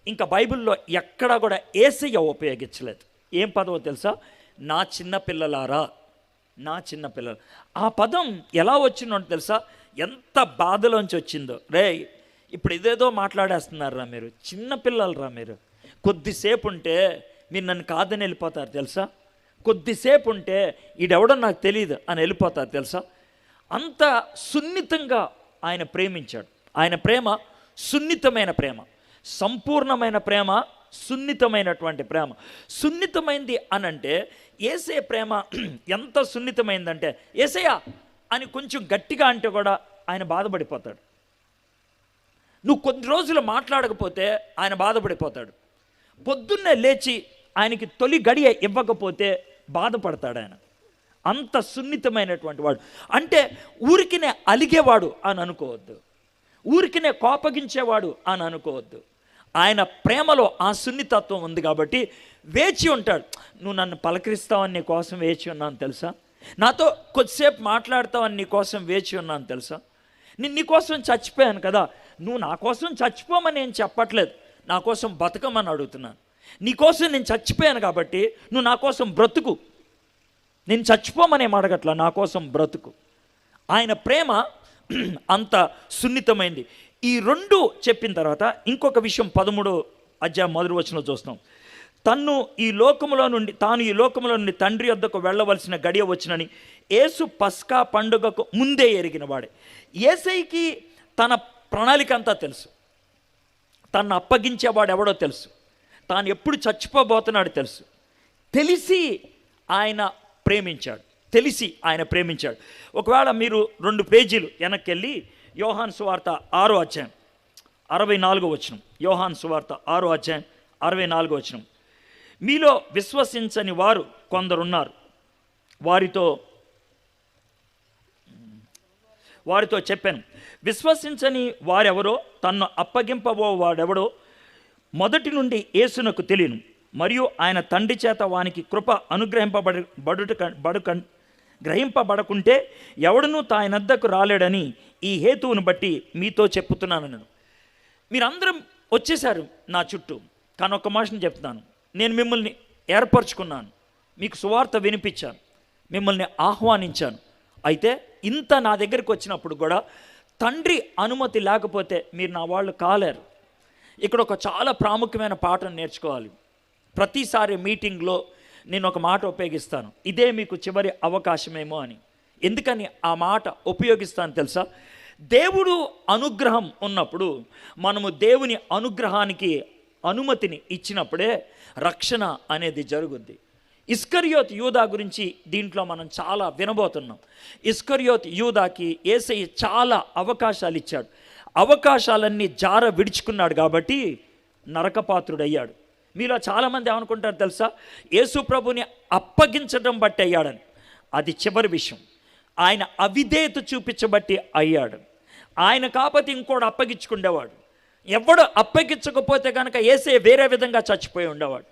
ఇంకా బైబిల్లో ఎక్కడా కూడా యేసయ్య ఉపయోగించలేదు. ఏం పదమో తెలుసా? నా చిన్న పిల్లలారా, నా చిన్న పిల్లలు. ఆ పదం ఎలా వచ్చిందో తెలుసా? ఎంత బాధలోంచి వచ్చిందో. రే ఇప్పుడు ఇదేదో మాట్లాడేస్తున్నారా మీరు, చిన్నపిల్లలరా మీరు. కొద్దిసేపు ఉంటే మీరు నన్ను కాదని వెళ్ళిపోతారు తెలుసా, కొద్దిసేపు ఉంటే ఈడెవడో నాకు తెలియదు అని వెళ్ళిపోతారు తెలుసా. అంత సున్నితంగా ఆయన ప్రేమించాడు. ఆయన ప్రేమ సున్నితమైన ప్రేమ, సంపూర్ణమైన ప్రేమ, సున్నితమైనటువంటి ప్రేమ. సున్నితమైంది అనంటే యేసయ్య ప్రేమ ఎంత సున్నితమైందంటే, యేసయ్య అని కొంచెం గట్టిగా అంటే కూడా ఆయన బాధపడిపోతాడు. నువ్వు కొద్ది రోజులు మాట్లాడకపోతే ఆయన బాధపడిపోతాడు. పొద్దున్నే లేచి ఆయనకి తొలి గడియ ఇవ్వకపోతే బాధపడతాడు ఆయన. అంత సున్నితమైనటువంటి వాడు. అంటే ఊరికినే అలిగేవాడు అని అనుకోవద్దు, ఊరికినే కోపగించేవాడు అని అనుకోవద్దు. ఆయన ప్రేమలో ఆ సున్నితత్వం ఉంది కాబట్టి వేచి ఉంటాడు. నువ్వు నన్ను పలకరిస్తావని నీ కోసం వేచి ఉన్నాను తెలుసా, నాతో కొద్దిసేపు మాట్లాడతావని నీ కోసం వేచి ఉన్నాను తెలుసా, నేను నీ కోసం చచ్చిపోయాను కదా, నువ్వు నా కోసం చచ్చిపోమని నేను చెప్పట్లేదు, నా కోసం బతకమని అడుగుతున్నాను. నీ కోసం నేను చచ్చిపోయాను కాబట్టి నువ్వు నా కోసం బ్రతుకు, నేను చచ్చిపోమనేం అడగట్లా, నా కోసం బ్రతుకు. ఆయన ప్రేమ అంత సున్నితమైంది. ఈ రెండు చెప్పిన తర్వాత ఇంకొక విషయం 13వ అధ్యాయం మొదటి వచనంలో చూస్తాం. తాను ఈ లోకములో నుండి తండ్రి వద్దకు వెళ్ళవలసిన గడియ వచ్చినని యేసు పస్కా పండుగకు ముందే ఎరిగిన వాడే. యేసయ్యకి తన ప్రణాళిక అంతా తెలుసు. తను అప్పగించేవాడు ఎవడో తెలుసు. తాను ఎప్పుడు చచ్చిపోబోతున్నాడో తెలుసు. తెలిసి ఆయన ప్రేమించాడు. ఒకవేళ మీరు 2 పేజీలు వెనక్కి వెళ్ళి యోహాను సువార్త 6వ అధ్యాయం 64వ వచనం, యోహాను సువార్త 6వ అధ్యాయం 64వ వచనం. మీలో విశ్వసించని వారు కొందరున్నారు, వారితో చెప్పాను, విశ్వసించని వారెవరో తన్ను అప్పగింపబో వాడెవడో మొదటి నుండి యేసునకు తెలియను, మరియు ఆయన తండ్రి చేత వానికి కృప గ్రహింపబడకుంటే ఎవడునూ తాయనద్దకు రాలేడని ఈ హేతువును బట్టి మీతో చెప్పుతున్నాను. మీరందరం వచ్చేశారు నా చుట్టూ, కానీ ఒక మాటను చెప్తున్నాను, నేను మిమ్మల్ని ఏర్పరచుకున్నాను, మీకు సువార్త వినిపించాను, మిమ్మల్ని ఆహ్వానించాను. అయితే ఇంత నా దగ్గరికి వచ్చినప్పుడు కూడా తండ్రి అనుమతి లేకపోతే మీరు నా వాళ్ళు కాలేరు. ఇక్కడ ఒక చాలా ప్రాముఖ్యమైన పాఠం నేర్చుకోవాలి. ప్రతిసారి మీటింగ్లో నేను ఒక మాట ఉపయోగిస్తాను, ఇదే మీకు చివరి అవకాశమేమో అని. ఎందుకని ఆ మాట ఉపయోగిస్తాను తెలుసా? దేవుడు అనుగ్రహం ఉన్నప్పుడు మనము దేవుని అనుగ్రహానికి అనుమతిని ఇచ్చినప్పుడే రక్షణ అనేది జరుగుద్ది. ఇస్కరియోత్ యూదా గురించి దీంట్లో మనం చాలా వినబోతున్నాం. ఇస్కరియోత్ యూదాకి యేసయ్య చాలా అవకాశాలు ఇచ్చాడు. అవకాశాలన్నీ జార విడుచుకున్నాడు కాబట్టి నరకపాత్రుడయ్యాడు. మీలో చాలామంది ఏమనుకుంటారు తెలుసా? యేసు ప్రభుని అప్పగించడం బట్టి అయ్యాడని. అది చివరి విషయం. ఆయన అవిధేయత చూపించబట్టి అయ్యాడు. ఆయన కాకపోతే ఇంకోటి అప్పగించుకుండేవాడు. ఎవడు అప్పగించకపోతే కనుక యేసే వేరే విధంగా చచ్చిపోయి ఉండేవాడు.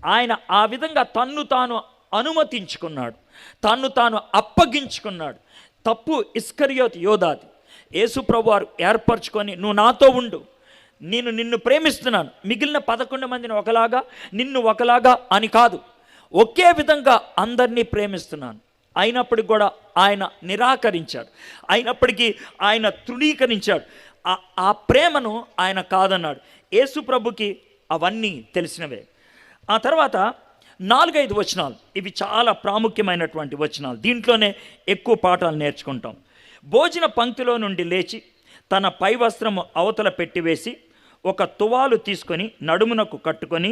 ఆయన ఆ విధంగా తన్ను తాను అనుమతించుకున్నాడు, తన్ను తాను అప్పగించుకున్నాడు. తప్పు ఇస్కరియోత్ యోధాది. యేసు ప్రభు వారు ఏర్పరచుకొని, నువ్వు నాతో ఉండు, నిన్ను ప్రేమిస్తున్నాను, మిగిలిన 11 మందిని ఒకలాగా నిన్ను ఒకలాగా అని కాదు, ఒకే విధంగా అందరినీ ప్రేమిస్తున్నాను. అయినప్పటికీ కూడా ఆయన నిరాకరించాడు, అయినప్పటికీ ఆయన తృణీకరించాడు. ఆ ప్రేమను ఆయన కాదన్నాడు. యేసు ప్రభుకి అవన్నీ తెలిసినవే. ఆ తర్వాత 4-5 వచనాలు, ఇవి చాలా ప్రాముఖ్యమైనటువంటి వచనాలు. దీంట్లోనే ఎక్కువ పాఠాలు నేర్చుకుంటాం. భోజన పంక్తిలో నుండి లేచి తన పై వస్త్రము అవతల పెట్టివేసి ఒక తువాలు తీసుకొని నడుమునకు కట్టుకొని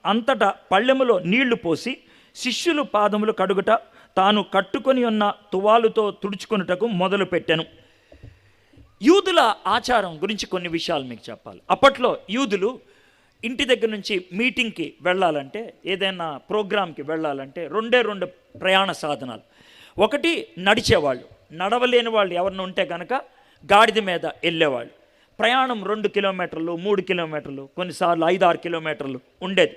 అంతటా పళ్ళెములో నీళ్లు పోసి శిష్యులు పాదములు కడుగుట తాను కట్టుకొని ఉన్న తువాలుతో తుడుచుకొనుటకు మొదలుపెట్టెను. యూదుల ఆచారం గురించి కొన్ని విషయాలు మీకు చెప్పాలి. అప్పట్లో యూదులు ఇంటి దగ్గర నుంచి మీటింగ్కి వెళ్ళాలంటే, ఏదైనా ప్రోగ్రాంకి వెళ్ళాలంటే 2 ప్రయాణ సాధనాలు. ఒకటి నడిచేవాళ్ళు, నడవలేని వాళ్ళు ఎవరిని ఉంటే కనుక గాడిద మీద వెళ్ళేవాళ్ళు. ప్రయాణం 2 కిలోమీటర్లు, 3 కిలోమీటర్లు, కొన్నిసార్లు 5-6 కిలోమీటర్లు ఉండేది.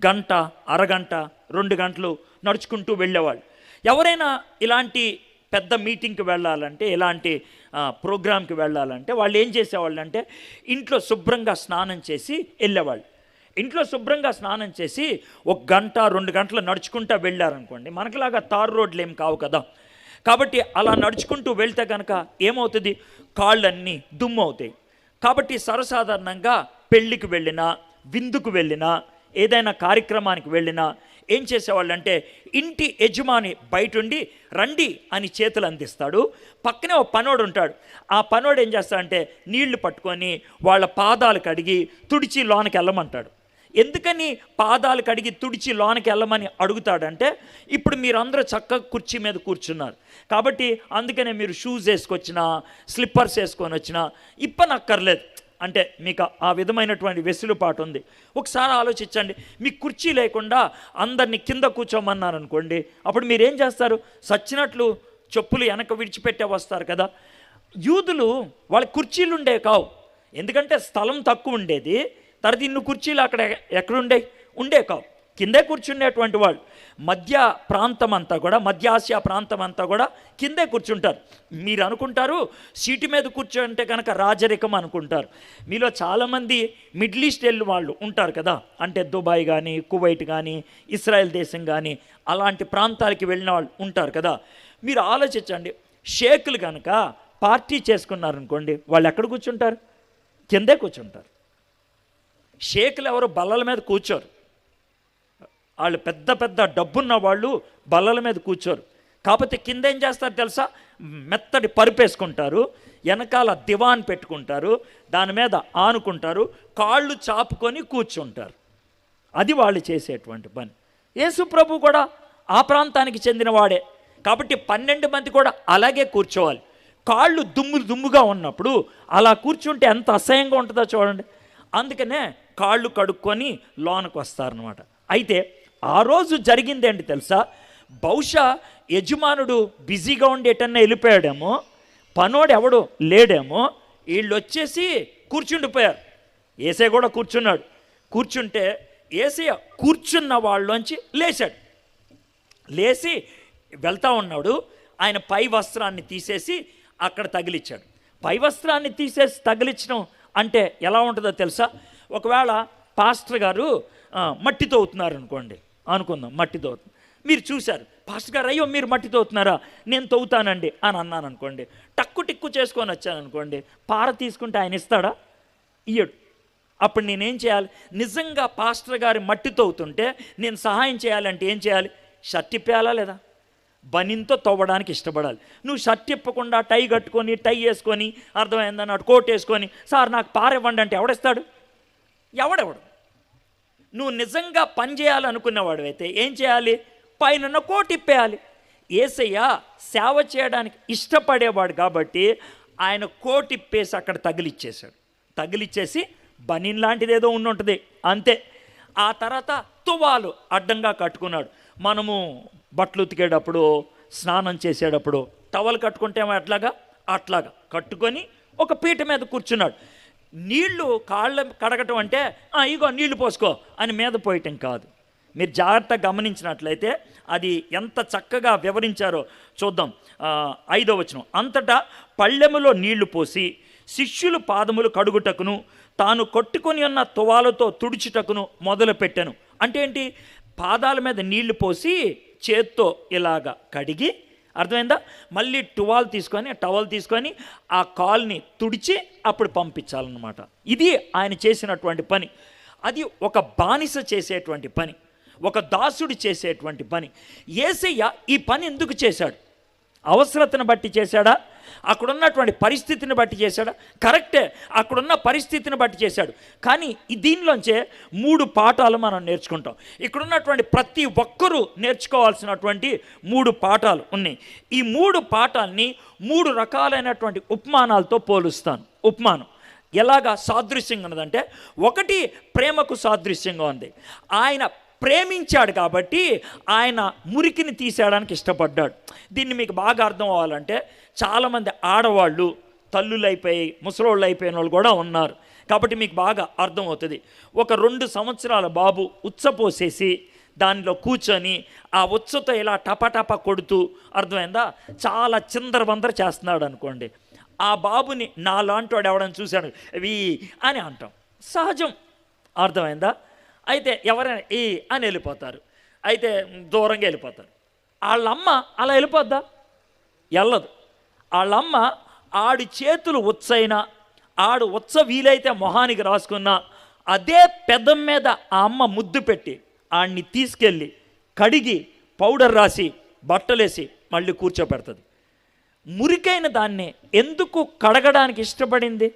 గంట, అరగంట, 2 గంటలు నడుచుకుంటూ వెళ్ళేవాళ్ళు. ఎవరైనా ఇలాంటి పెద్ద మీటింగ్కి వెళ్ళాలంటే, ఇలాంటి ప్రోగ్రాంకి వెళ్ళాలంటే వాళ్ళు ఏం చేసేవాళ్ళు అంటే, ఇంట్లో శుభ్రంగా స్నానం చేసి వెళ్ళేవాళ్ళు. ఇంట్లో శుభ్రంగా స్నానం చేసి 1 గంట 2 గంటలు నడుచుకుంటూ వెళ్ళారనుకోండి, మనకులాగా తారు రోడ్లు ఏం కావు కదా. కాబట్టి అలా నడుచుకుంటూ వెళ్తే కనుక ఏమవుతుంది? కాళ్ళన్నీ దుమ్ము అవుతాయి. కాబట్టి సర్వసాధారణంగా పెళ్ళికి వెళ్ళినా, విందుకు వెళ్ళినా, ఏదైనా కార్యక్రమానికి వెళ్ళినా ఏం చేసేవాళ్ళు అంటే, ఇంటి యజమాని బయటుండి రండి అని చేతులు అందిస్తాడు. పక్కనే ఒక పనోడు ఉంటాడు. ఆ పనోడు ఏం చేస్తాడంటే నీళ్లు పట్టుకొని వాళ్ళ పాదాలు కడిగి తుడిచి లోనికి వెళ్ళమంటాడు. ఎందుకని పాదాలు కడిగి తుడిచి లోనికి వెళ్ళమని అడుగుతాడంటే, ఇప్పుడు మీరందరూ చక్కగా కుర్చీ మీద కూర్చున్నారు కాబట్టి అందుకనే మీరు షూస్ వేసుకొచ్చినా, స్లిప్పర్స్ వేసుకొని వచ్చినా ఇప్పనక్కర్లేదు. అంటే మీకు ఆ విధమైనటువంటి వెసులుబాటు ఉంది. ఒకసారి ఆలోచించండి, మీకు కుర్చీ లేకుండా అందరినీ కింద కూర్చోమన్నారు అనుకోండి, అప్పుడు మీరేం చేస్తారు? సచ్చినట్లు చెప్పులు వెనక విడిచిపెట్టే వస్తారు కదా. యూదులు వాళ్ళ కుర్చీలు ఉండే కావు, ఎందుకంటే స్థలం తక్కువ ఉండేది. తర్వాత ఇన్ని కుర్చీలు అక్కడ ఉండే కావు, కిందే కూర్చునేటువంటి వాళ్ళు. మధ్య ప్రాంతం అంతా కూడా, మధ్య ఆసియా ప్రాంతం అంతా కూడా కిందే కూర్చుంటారు. మీరు అనుకుంటారు సీటు మీద కూర్చుంటే కనుక రాజరికం అనుకుంటారు. మీలో చాలామంది మిడిల్ ఈస్ట్ వెళ్ళి వాళ్ళు ఉంటారు కదా, అంటే దుబాయ్ కానీ, కువైట్ కానీ, ఇస్రాయెల్ దేశం కానీ అలాంటి ప్రాంతాలకి వెళ్ళిన వాళ్ళు ఉంటారు కదా. మీరు ఆలోచించండి, షేకులు కనుక పార్టీ చేసుకున్నారనుకోండి, వాళ్ళు ఎక్కడ కూర్చుంటారు? కిందే కూర్చుంటారు. షేకులు ఎవరు బల్లల మీద కూర్చోరు. వాళ్ళు పెద్ద పెద్ద డబ్బున్న వాళ్ళు బల్లల మీద కూర్చోరు. కాకపోతే కింద ఏం చేస్తారు తెలుసా? మెత్తడి పరుపేసుకుంటారు, వెనకాల దివాన్ పెట్టుకుంటారు, దాని మీద ఆనుకుంటారు, కాళ్ళు చాపుకొని కూర్చుంటారు. అది వాళ్ళు చేసేటువంటి పని. యేసు ప్రభు కూడా ఆ ప్రాంతానికి చెందినవాడే కాబట్టి 12 మంది కూడా అలాగే కూర్చోవాలి. కాళ్ళు దుమ్ముగా ఉన్నప్పుడు అలా కూర్చుంటే ఎంత అసహ్యంగా ఉంటుందో చూడండి. అందుకనే కాళ్ళు కడుక్కొని లోనకు వస్తారనమాట. అయితే ఆ రోజు జరిగింది ఏంటి తెలుసా? బహుశా యజమానుడు బిజీగా ఉండి ఎటన్నా వెళ్ళిపోయాడేమో, పనోడు ఎవడు లేడేమో, వీళ్ళు వచ్చేసి కూర్చుండిపోయారు. ఏసయ్య కూడా కూర్చున్నాడు. కూర్చుంటే ఏసయ్య కూర్చున్న వాళ్ళలోంచి లేచాడు. లేచి వెళ్తా ఉన్నాడు. ఆయన పై వస్త్రాన్ని తీసేసి అక్కడ తగిలిచ్చాడు. పై వస్త్రాన్ని తీసేసి తగిలించడం అంటే ఎలా ఉంటుందో తెలుసా? ఒకవేళ పాస్టర్ గారు మట్టి తవ్వుతున్నారు అనుకోండి, అనుకుందాం మట్టి తవ్వుతుంది. మీరు చూశారు, పాస్టర్ గారు అయ్యో మీరు మట్టి తవ్వుతున్నారా, నేను తవ్వుతానండి అని అన్నాను అనుకోండి. టక్కు టిక్కు చేసుకొని వచ్చాను అనుకోండి, పార తీసుకుంటే ఆయన ఇస్తాడా? ఇయ్యడు. అప్పుడు నేనేం చేయాలి? నిజంగా పాస్టర్ గారి మట్టి తవ్వుతుంటే నేను సహాయం చేయాలంటే ఏం చేయాలి? షర్ట్ ఇప్పేయాలా లేదా? బనింతో తవ్వడానికి ఇష్టపడాలి. నువ్వు షర్ట్ ఇప్పకుండా టై కట్టుకొని, టై వేసుకొని, అర్థమైందన్నాడు కోట్ వేసుకొని, సార్ నాకు పార ఇవ్వండి అంటే ఎవడిస్తాడు? ఎవడెవడు? నువ్వు నిజంగా పని చేయాలనుకున్నవాడు అయితే ఏం చేయాలి? పైన కోట్ ఇప్పేయాలి. యేసయ్య సేవ చేయడానికి ఇష్టపడేవాడు కాబట్టి ఆయన కోట్ ఇప్పేసి అక్కడ తగిలిచ్చేశాడు. తగిలిచ్చేసి బనీన్ లాంటిది ఏదో ఉంటుంది అంతే. ఆ తర్వాత తువాలు అడ్డంగా కట్టుకున్నాడు. మనము బట్టలు ఉతికేటప్పుడు, స్నానం చేసేటప్పుడు టవల్ కట్టుకుంటేమో అట్లాగా కట్టుకొని ఒక పీట మీద కూర్చున్నాడు. నీళ్లు కాళ్ళ కడగటం అంటే ఇగో నీళ్లు పోసుకో అని మీద పోయటం కాదు. మీరు జాగ్రత్తగా గమనించినట్లయితే అది ఎంత చక్కగా వివరించారో చూద్దాం. 5వ వచనం, అంతటా పళ్ళెములో నీళ్లు పోసి శిష్యులు పాదములు కడుగుటకును తాను కొట్టుకొని ఉన్న తువాలతో తుడుచుటకును మొదలుపెట్టాను. అంటే ఏంటి? పాదాల మీద నీళ్లు పోసి చేత్తో ఇలాగా కడిగి, అర్థమైందా? మళ్ళీ టవల్ తీసుకొని ఆ కాల్ని తుడిచి అప్పుడు పంపించాలన్నమాట. ఇది ఆయన చేసినటువంటి పని. అది ఒక బానిస చేసేటువంటి పని, ఒక దాసుడు చేసేటువంటి పని. యేసయ్య ఈ పని ఎందుకు చేశాడు? అవసరతను బట్టి చేశాడా? అక్కడున్నటువంటి పరిస్థితిని బట్టి చేశాడా? కరెక్టే, అక్కడున్న పరిస్థితిని బట్టి చేశాడు. కానీ దీనిలోంచే 3 పాఠాలు మనం నేర్చుకుంటాం. ఇక్కడున్నటువంటి ప్రతి ఒక్కరూ నేర్చుకోవాల్సినటువంటి 3 పాఠాలు ఉన్నాయి. ఈ 3 పాఠాలని 3 రకాలైనటువంటి ఉపమానాలతో పోలుస్తాను. ఉపమానం ఎలాగా సాదృశ్యంగా ఉన్నదంటే, ఒకటి ప్రేమకు సాదృశ్యంగా ఉంది. ఆయన ప్రేమించాడు కాబట్టి ఆయన మురికిని తీసేయడానికి ఇష్టపడ్డాడు. దీన్ని మీకు బాగా అర్థం అవ్వాలంటే, చాలామంది ఆడవాళ్ళు తల్లులు అయిపోయి ముసలోళ్ళు అయిపోయిన వాళ్ళు కూడా ఉన్నారు. కాబట్టి మీకు బాగా అర్థమవుతుంది. ఒక 2 సంవత్సరాల బాబు ఉచ్చపోసేసి దానిలో కూర్చొని ఆ ఉచ్చతో ఇలా టపటప కొడుతూ, అర్థమైందా, చాలా చిందరబందర చేస్తున్నాడు అనుకోండి. ఆ బాబుని నాలాంటి వాడు ఎవడని చూశాడు వీ అని అంటాం, సహజం. అర్థమైందా? అయితే ఎవరైనా ఈ అని వెళ్ళిపోతారు, అయితే దూరంగా వెళ్ళిపోతారు. వాళ్ళమ్మ అలా వెళ్ళిపోద్దా? వెళ్ళదు. వాళ్ళమ్మ ఆడి చేతులు ఉచ్చైనా, ఆడు ఉచ్చ వీలైతే మొహానికి రాసుకున్నా, అదే పెదం మీద ఆ అమ్మ ముద్దు పెట్టి ఆడిని తీసుకెళ్ళి కడిగి పౌడర్ రాసి బట్టలేసి మళ్ళీ కూర్చోపెడుతుంది. మురికైన దాన్ని ఎందుకు కడగడానికి ఇష్టపడింది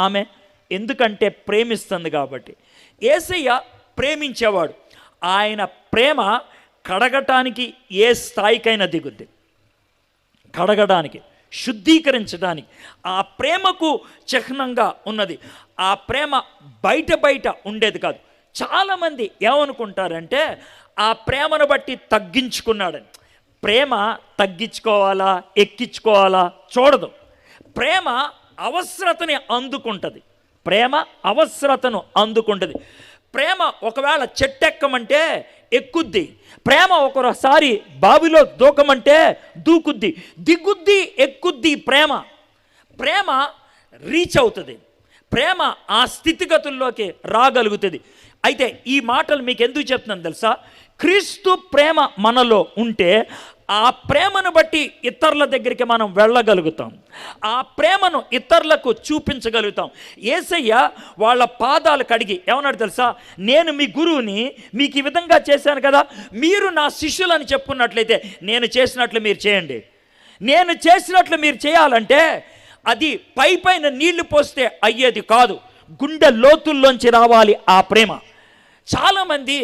ఆమె? ఎందుకంటే ప్రేమిస్తుంది కాబట్టి. యేసయ్య ప్రేమించేవాడు. ఆయన ప్రేమ కడగటానికి ఏ స్థాయికైనా దిగుద్ది. కడగడానికి, శుద్ధీకరించడానికి ఆ ప్రేమకు చిహ్నంగా ఉన్నది. ఆ ప్రేమ బయట ఉండేది కాదు. చాలామంది ఏమనుకుంటారంటే ఆ ప్రేమను బట్టి తగ్గించుకున్నాడని. ప్రేమ తగ్గించుకోవాలా ఎక్కించుకోవాలా చూడదు. ప్రేమ అవసరతని అందుకుంటుంది. ప్రేమ అవసరతను అందుకుంటుంది. ప్రేమ ఒకవేళ చెట్టెక్కమంటే ఎక్కుద్ది. ప్రేమ ఒకసారి బావిలో దూకమంటే దూకుద్ది, దిగుద్ది, ఎక్కుద్ది. ప్రేమ రీచ్ అవుతుంది. ప్రేమ ఆ స్థితిగతుల్లోకి రాగలుగుతుంది. అయితే ఈ మాటలు మీకు ఎందుకు చెప్తున్నాను తెలుసా? క్రీస్తు ప్రేమ మనలో ఉంటే ఆ ప్రేమను బట్టి ఇతరుల దగ్గరికి మనం వెళ్ళగలుగుతాం, ఆ ప్రేమను ఇతరులకు చూపించగలుగుతాం. యేసయ్య వాళ్ళ పాదాలు కడిగి ఏమన్నాడు తెలుసా? నేను మీ గురువుని, మీకు ఈ విధంగా చేశాను కదా, మీరు నా శిష్యులని చెప్పుకున్నట్లయితే నేను చేసినట్లు మీరు చేయండి. నేను చేసినట్లు మీరు చేయాలంటే అది పైన నీళ్లు పోస్తే అయ్యేది కాదు, గుండె లోతుల్లోంచి రావాలి ఆ ప్రేమ. చాలామంది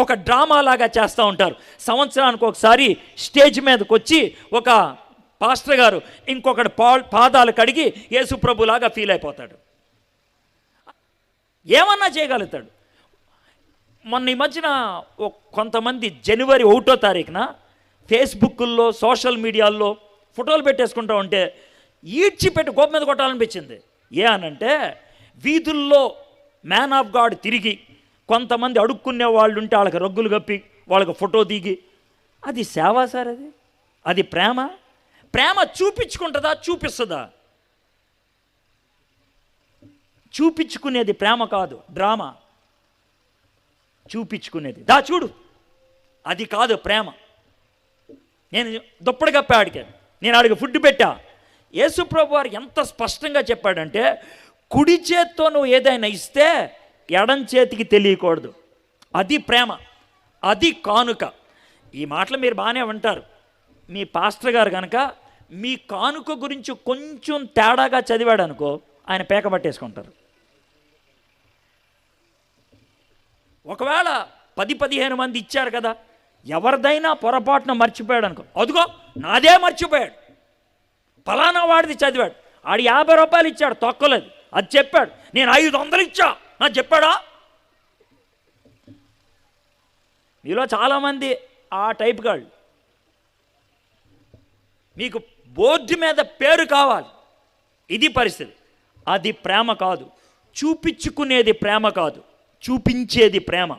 ఒక డ్రామా లాగా చేస్తూ ఉంటారు. సంవత్సరానికి ఒకసారి స్టేజ్ మీదకి వచ్చి ఒక పాస్టర్ గారు ఇంకొకటి పాదాలు కడిగి యేసుప్రభులాగా ఫీల్ అయిపోతాడు, ఏమన్నా చేయగలుగుతాడు. మొన్న ఈ మధ్యన కొంతమంది జనవరి 1వ తారీఖున ఫేస్బుక్ల్లో సోషల్ మీడియాల్లో ఫోటోలు పెట్టేసుకుంటూ ఉంటే ఈడ్చిపెట్టి గోప మీద కొట్టాలనిపించింది. ఏ అనంటే వీధుల్లో మ్యాన్ ఆఫ్ గాడ్ తిరిగి కొంతమంది అడుక్కునే వాళ్ళు ఉంటే వాళ్ళకి రగ్గులు కప్పి వాళ్ళకి ఫోటో దిగి, అది సేవ సార్? అది ప్రేమ? ప్రేమ చూపించుకుంటుందా, చూపిస్తుందా? చూపించుకునేది ప్రేమ కాదు, డ్రామా. చూపించుకునేది దా చూడు, అది కాదు ప్రేమ. నేను దుప్పటి కప్పా ఆడికి, నేను ఆడికి ఫుడ్ పెట్టా. యేసుప్రభు వారు ఎంత స్పష్టంగా చెప్పాడంటే, కుడి చేత్తో నువ్వు ఏదైనా ఇస్తే ఎడం చేతికి తెలియకూడదు, అది ప్రేమ, అది కానుక. ఈ మాటలు మీరు బాగానే వింటారు. మీ పాస్టర్ గారు కనుక మీ కానుక గురించి కొంచెం తేడాగా చదివాడు అనుకో, ఆయన పేక పట్టేసుకుంటారు. ఒకవేళ 10-15 మంది ఇచ్చారు కదా, ఎవరిదైనా పొరపాటున మర్చిపోయాడు అనుకో, అదిగో నాదే మర్చిపోయాడు, ఫలానా వాడిది చదివాడు, ఆడు 50 రూపాయలు ఇచ్చాడు, తొక్కలేదు, అది చెప్పాడు, నేను 500 ఇచ్చా నాకు చెప్పాడా? మీలో చాలామంది ఆ టైప్ గాళ్ళు. మీకు బోర్డు మీద పేరు కావాలి, ఇది పరిస్థితి. అది ప్రేమ కాదు. చూపించుకునేది ప్రేమ కాదు, చూపించేది ప్రేమ.